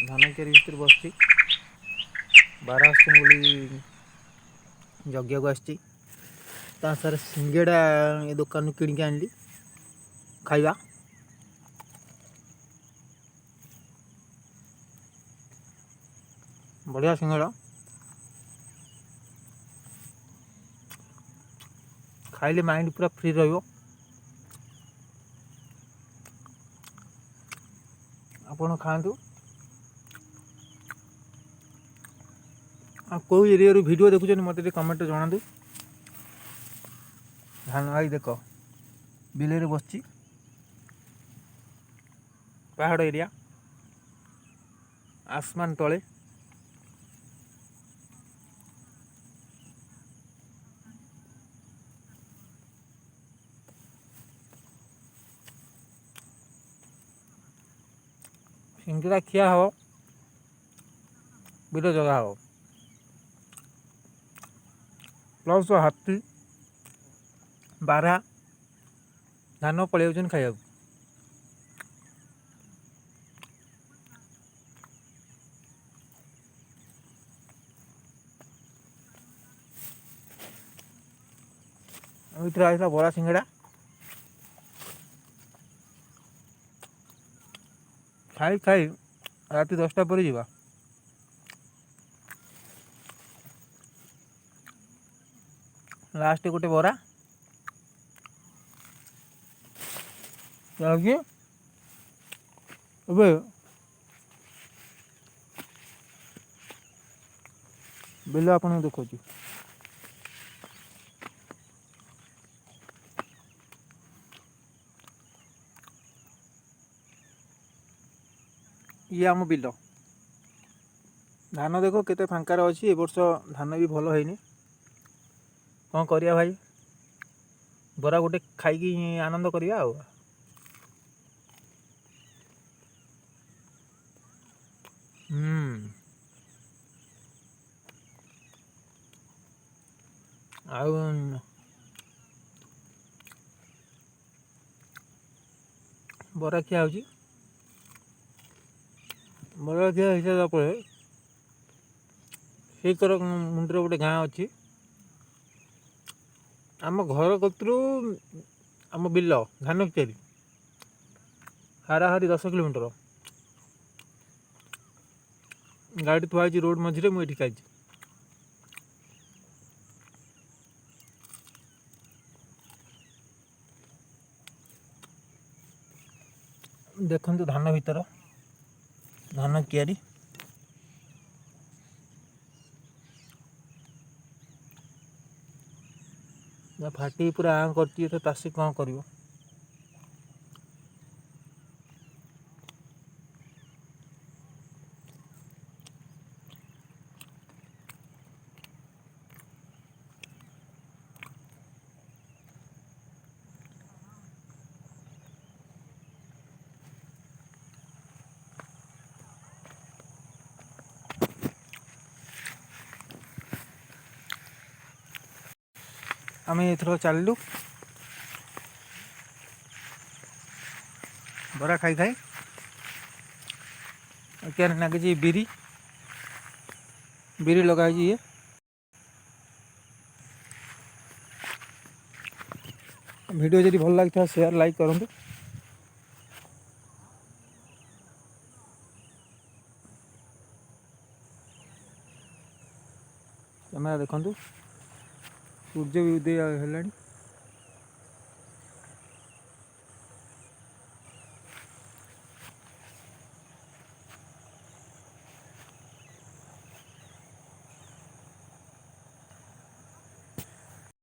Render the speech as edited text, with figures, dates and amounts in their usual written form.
धान क्यारी भितर बस बार आसुन बोली जगिया को आसी सारे सिंगेड़ा ये दुकान किणी आनली खाइबा बढ़िया सिंगड़ा खाइले माइंड पूरा फ्री रहिबो। आपण खातु कौ एरिया वीडियो देखुं मत कमेंट जनातु। धान आई देख बिल बस पहाड़ एरिया आसमान तले सिंगड़ा खिया हो बिल जगह हो प्लस हाथी बारहा धान पलि खाया आईला बड़ा सिंगड़ा खाई खाई राति 10टा पर जा लास्ट गोटे बरा बिल आपन देखो ये आम बिल धान देख केते फांकार अच्छी ए वर्ष धान भी भल है कौन करिया भाई बरा गोटे खाई आनंद करिया आ बरा खिया हो बरा खिया हो सारा कर मुंडे गोटे गाँ अच्छी आम घर कतरू आम बिल धान क्यारी हाराहारी 10 किलोमीटर गाड़ी थुआई रोड मझे मुझे खाई देखु धान भीतर धान क्यारी फाटी पूरा आँ कर तासी कौन कर आम एथर चलू बरा खाई खाई क्या लगे बिरी बिरी लगाई ये वीडियो जब भल लगी शेयर लाइक करूँ। कैमेरा देखु सूर्य भी उदय है।